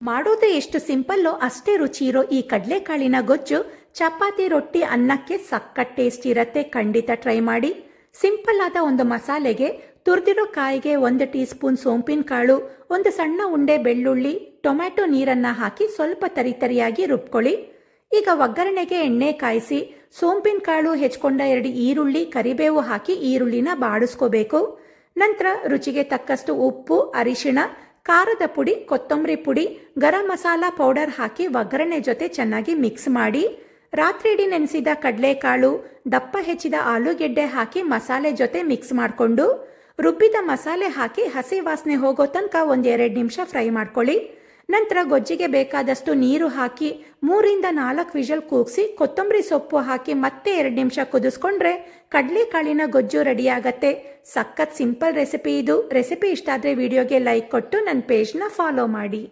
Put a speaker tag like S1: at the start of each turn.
S1: ಮಾಡೋದು ಎಷ್ಟು ಸಿಂಪಲ್ಲೋ ಅಷ್ಟೇ ರುಚಿ ಇರೋ ಈ ಕಡಲೆಕಾಳಿನ ಗೊಜ್ಜು ಚಪಾತಿ, ರೊಟ್ಟಿ, ಅನ್ನಕ್ಕೆ ಸಖತ್ ಟೇಸ್ಟ್ ಇರತ್ತೆ. ಖಂಡಿತ ಟ್ರೈ ಮಾಡಿ. ಸಿಂಪಲ್ ಆದ ಒಂದು ಮಸಾಲೆಗೆ ತುರಿದಿರೋ ಕಾಯಿಗೆ 1 ಟೀ ಸ್ಪೂನ್ ಸೋಂಪಿನ ಕಾಳು, ಒಂದು ಸಣ್ಣ ಉಂಡೆ ಬೆಳ್ಳುಳ್ಳಿ, ಟೊಮ್ಯಾಟೊ ನೀರನ್ನ ಹಾಕಿ ಸ್ವಲ್ಪ ತರಿತರಿಯಾಗಿ ರುಬ್ಕೊಳ್ಳಿ. ಈಗ ಒಗ್ಗರಣೆಗೆ ಎಣ್ಣೆ ಕಾಯಿಸಿ ಸೋಂಪಿನ ಕಾಳು ಹೆಚ್ಕೊಂಡ 2 ಈರುಳ್ಳಿ, ಕರಿಬೇವು ಹಾಕಿ ಈರುಳ್ಳಿನ ಬಾಡಿಸ್ಕೋಬೇಕು. ನಂತರ ರುಚಿಗೆ ತಕ್ಕಷ್ಟು ಉಪ್ಪು, ಅರಿಶಿಣ, ಖಾರದ ಪುಡಿ, ಕೊತ್ತಂಬರಿ ಪುಡಿ, ಗರಂ ಮಸಾಲ ಪೌಡರ್ ಹಾಕಿ ಒಗ್ಗರಣೆ ಜೊತೆ ಚೆನ್ನಾಗಿ ಮಿಕ್ಸ್ ಮಾಡಿ. ರಾತ್ರಿ ಇಡೀ ನೆನೆಸಿದ ಕಡಲೆಕಾಳು, ದಪ್ಪ ಹೆಚ್ಚಿದ ಆಲೂಗೆಡ್ಡೆ ಹಾಕಿ ಮಸಾಲೆ ಜೊತೆ ಮಿಕ್ಸ್ ಮಾಡಿಕೊಂಡು ರುಬ್ಬಿದ ಮಸಾಲೆ ಹಾಕಿ ಹಸಿ ವಾಸನೆ ಹೋಗೋ ತನಕ 1-2 ನಿಮಿಷ ಫ್ರೈ ಮಾಡ್ಕೊಳ್ಳಿ. ನಂತರ ಗೊಜ್ಜಿಗೆ ಬೇಕಾದಷ್ಟು ನೀರು ಹಾಕಿ 3-4 ವಿಷಲ್ ಕೂಗಿಸಿ ಕೊತ್ತಂಬರಿ ಸೊಪ್ಪು ಹಾಕಿ ಮತ್ತೆ 2 ನಿಮಿಷ ಕುದಿಸ್ಕೊಂಡ್ರೆ ಕಡಲೆಕಾಳಿನ ಗೊಜ್ಜು ರೆಡಿಯಾಗತ್ತೆ. ಸಖತ್ ಸಿಂಪಲ್ ರೆಸಿಪಿ ಇದು. ರೆಸಿಪಿ ಇಷ್ಟ ಆದರೆ ವಿಡಿಯೋಗೆ ಲೈಕ್ ಕೊಟ್ಟು ನನ್ನ ಪೇಜ್ನ ಫಾಲೋ ಮಾಡಿ.